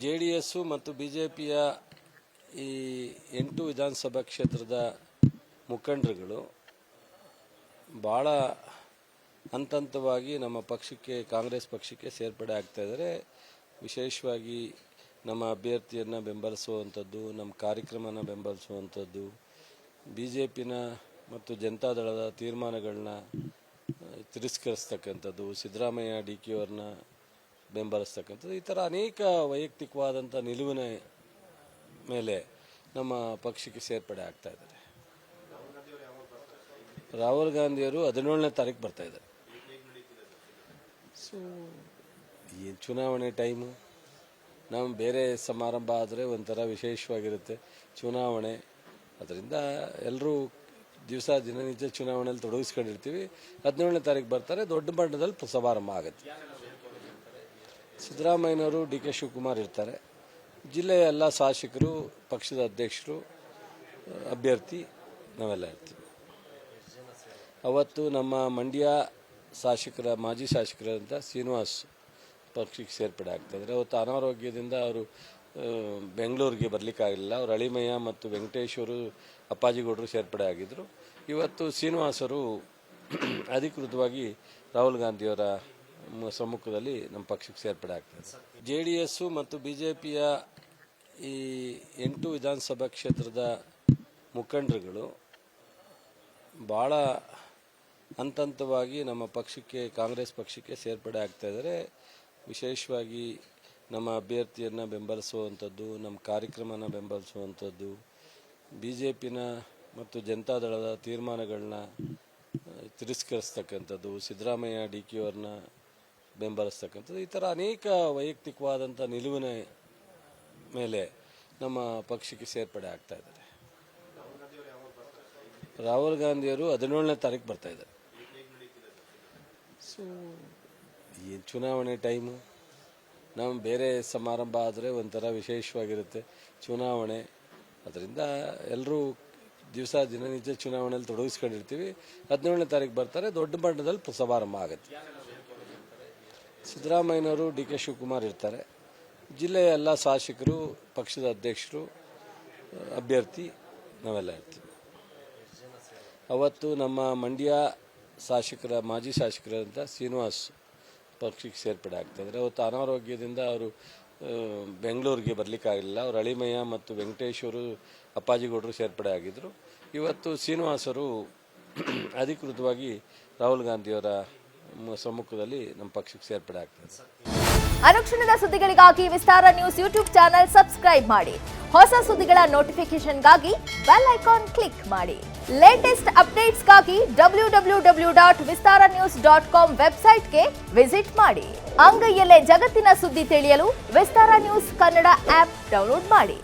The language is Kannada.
JDS ಮತ್ತು ಬಿಜೆಪಿಯ ಈ 8 ವಿಧಾನಸಭಾ ಕ್ಷೇತ್ರದ ಮುಖಂಡರುಗಳು ಭಾಳ ಹಂತವಾಗಿ ನಮ್ಮ ಪಕ್ಷಕ್ಕೆ ಕಾಂಗ್ರೆಸ್ ಪಕ್ಷಕ್ಕೆ ಸೇರ್ಪಡೆ ಆಗ್ತಾ ಇದ್ದಾರೆ. ವಿಶೇಷವಾಗಿ ನಮ್ಮ ಅಭ್ಯರ್ಥಿಯನ್ನು ಬೆಂಬಲಿಸುವಂಥದ್ದು, ನಮ್ಮ ಕಾರ್ಯಕ್ರಮನ ಬೆಂಬಲಿಸುವಂಥದ್ದು, ಬಿಜೆಪಿನ ಮತ್ತು ಜನತಾದಳದ ತೀರ್ಮಾನಗಳನ್ನ ತಿರಸ್ಕರಿಸ್ತಕ್ಕಂಥದ್ದು, ಸಿದ್ದರಾಮಯ್ಯ DK ಅವರನ್ನ ಬೆಂಬಲಿಸ್ತಕ್ಕಂಥದ್ದು, ಈ ಥರ ಅನೇಕ ವೈಯಕ್ತಿಕವಾದಂಥ ನಿಲುವಿನ ಮೇಲೆ ನಮ್ಮ ಪಕ್ಷಕ್ಕೆ ಸೇರ್ಪಡೆ ಆಗ್ತಾ ಇದ್ದಾರೆ. ರಾಹುಲ್ ಗಾಂಧಿಯವರು 17ನೇ ತಾರೀಕು ಬರ್ತಾ ಇದ್ದಾರೆ. ಸೊ ಏನು ಚುನಾವಣೆ ಟೈಮು, ನಾವು ಬೇರೆ ಸಮಾರಂಭ ಆದರೆ ಒಂಥರ ವಿಶೇಷವಾಗಿರುತ್ತೆ. ಚುನಾವಣೆ ಅದರಿಂದ ಎಲ್ಲರೂ ದಿನನಿತ್ಯ ಚುನಾವಣೆಯಲ್ಲಿ ತೊಡಗಿಸ್ಕೊಂಡಿರ್ತೀವಿ. 17ನೇ ತಾರೀಕು ಬರ್ತಾರೆ, ದೊಡ್ಡ ಮಟ್ಟದಲ್ಲಿ ಸಮಾರಂಭ ಆಗುತ್ತೆ. ಸಿದ್ದರಾಮಯ್ಯನವರು DK ಶಿವಕುಮಾರ್ ಇರ್ತಾರೆ. ಜಿಲ್ಲೆಯ ಎಲ್ಲ ಶಾಸಕರು, ಪಕ್ಷದ ಅಧ್ಯಕ್ಷರು, ಅಭ್ಯರ್ಥಿ ನಾವೆಲ್ಲ ಇರ್ತೀವಿ. ಅವತ್ತು ನಮ್ಮ ಮಂಡ್ಯ ಮಾಜಿ ಶಾಸಕರಾದಂಥ ಶ್ರೀನಿವಾಸ್ ಪಕ್ಷಕ್ಕೆ ಸೇರ್ಪಡೆ ಆಗ್ತಾಯಿದ್ದಾರೆ. ಅವತ್ತು ಅನಾರೋಗ್ಯದಿಂದ ಅವರು ಬೆಂಗಳೂರಿಗೆ ಬರಲಿಕ್ಕಾಗಲಿಲ್ಲ. ಅವರು ಅಳಿಮಯ್ಯ ಮತ್ತು ವೆಂಕಟೇಶ್ವರು ಅಪ್ಪಾಜಿಗೌಡರು ಸೇರ್ಪಡೆ ಆಗಿದ್ದರು. ಇವತ್ತು ಶ್ರೀನಿವಾಸರು ಅಧಿಕೃತವಾಗಿ ರಾಹುಲ್ ಗಾಂಧಿಯವರ ಸಮ್ಮುಖದಲ್ಲಿ ನಮ್ಮ ಪಕ್ಷಕ್ಕೆ ಸೇರ್ಪಡೆ ಆಗ್ತದೆ. JDS ಮತ್ತು ಬಿಜೆಪಿಯ ಈ 8 ವಿಧಾನಸಭಾ ಕ್ಷೇತ್ರದ ಮುಖಂಡರುಗಳು ಭಾಳ ಹಂತವಾಗಿ ನಮ್ಮ ಪಕ್ಷಕ್ಕೆ ಕಾಂಗ್ರೆಸ್ ಪಕ್ಷಕ್ಕೆ ಸೇರ್ಪಡೆ ಆಗ್ತಾ ಇದ್ದಾರೆ. ವಿಶೇಷವಾಗಿ ನಮ್ಮ ಅಭ್ಯರ್ಥಿಯನ್ನು ಬೆಂಬಲಿಸುವಂಥದ್ದು, ನಮ್ಮ ಕಾರ್ಯಕ್ರಮನ ಬೆಂಬಲಿಸುವಂಥದ್ದು, ಬಿಜೆಪಿನ ಮತ್ತು ಜನತಾದಳದ ತೀರ್ಮಾನಗಳನ್ನ ತಿರಸ್ಕರಿಸ್ತಕ್ಕಂಥದ್ದು, ಸಿದ್ದರಾಮಯ್ಯ DK ಅವರನ್ನ ಬೆಂಬಲಿಸ್ತಕ್ಕಂಥದ್ದು, ಈ ಥರ ಅನೇಕ ವೈಯಕ್ತಿಕವಾದಂಥ ನಿಲುವಿನ ಮೇಲೆ ನಮ್ಮ ಪಕ್ಷಕ್ಕೆ ಸೇರ್ಪಡೆ ಆಗ್ತಾ ಇದ್ದಾರೆ. ರಾಹುಲ್ ಗಾಂಧಿಯವರು 17ನೇ ತಾರೀಕು ಬರ್ತಾ ಇದ್ದಾರೆ. ಸೊ ಏನು ಚುನಾವಣೆ ಟೈಮು, ನಾವು ಬೇರೆ ಸಮಾರಂಭ ಆದರೆ ಒಂಥರ ವಿಶೇಷವಾಗಿರುತ್ತೆ. ಚುನಾವಣೆ ಅದರಿಂದ ಎಲ್ಲರೂ ದಿನನಿತ್ಯ ಚುನಾವಣೆಯಲ್ಲಿ ತೊಡಗಿಸ್ಕೊಂಡಿರ್ತೀವಿ. 17ನೇ ತಾರೀಕು ಬರ್ತಾರೆ, ದೊಡ್ಡ ಮಟ್ಟದಲ್ಲಿ ಸಮಾರಂಭ ಆಗುತ್ತೆ. ಸಿದ್ದರಾಮಯ್ಯನವರು DK ಶಿವಕುಮಾರ್ ಇರ್ತಾರೆ. ಜಿಲ್ಲೆಯ ಎಲ್ಲ ಶಾಸಕರು, ಪಕ್ಷದ ಅಧ್ಯಕ್ಷರು, ಅಭ್ಯರ್ಥಿ ನಾವೆಲ್ಲ ಇರ್ತೀವಿ. ಅವತ್ತು ನಮ್ಮ ಮಂಡ್ಯ ಮಾಜಿ ಶಾಸಕರಾದಂಥ ಶ್ರೀನಿವಾಸ್ ಪಕ್ಷಕ್ಕೆ ಸೇರ್ಪಡೆ ಆಗ್ತಾಯಿದ್ದಾರೆ. ಅವತ್ತು ಅನಾರೋಗ್ಯದಿಂದ ಅವರು ಬೆಂಗಳೂರಿಗೆ ಬರಲಿಕ್ಕಾಗಲಿಲ್ಲ. ಅವರು ಅಳಿಮಯ್ಯ ಮತ್ತು ವೆಂಕಟೇಶ್ವರು ಅಪ್ಪಾಜಿಗೌಡರು ಸೇರ್ಪಡೆ ಆಗಿದ್ದರು. ಇವತ್ತು ಶ್ರೀನಿವಾಸರು ಅಧಿಕೃತವಾಗಿ ರಾಹುಲ್ ಗಾಂಧಿಯವರ ಸಮ್ಮುಖದಲ್ಲಿ ನಮ್ಮ ಪಕ್ಷಕ್ಕೆ ಸೇರ್ಪಡೆ ಆಗ್ತದೆ. ಅನುಕ್ಷಣದ ಸುದ್ದಿಗಳಿಗಾಗಿ ವಿಸ್ತಾರ ನ್ಯೂಸ್ ಯೂಟ್ಯೂಬ್ ಚಾನೆಲ್ ಸಬ್ಸ್ಕ್ರೈಬ್ ಮಾಡಿ. ಹೊಸ ಸುದ್ದಿಗಳ ನೋಟಿಫಿಕೇಶನ್ಗಾಗಿ ಬೆಲ್ ಐಕಾನ್ ಕ್ಲಿಕ್ ಮಾಡಿ. ಲೇಟೆಸ್ಟ್ ಅಪ್ಡೇಟ್ಸ್ಗಾಗಿ www.vistaranews.com ವೆಬ್ಸೈಟ್ಗೆ ವಿಸಿಟ್ ಮಾಡಿ. ಅಂಗೈಯಲ್ಲೇ ಜಗತ್ತಿನ ಸುದ್ದಿ ತಿಳಿಯಲು ವಿಸ್ತಾರ ನ್ಯೂಸ್ ಕನ್ನಡ ಆಪ್ ಡೌನ್ಲೋಡ್ ಮಾಡಿ.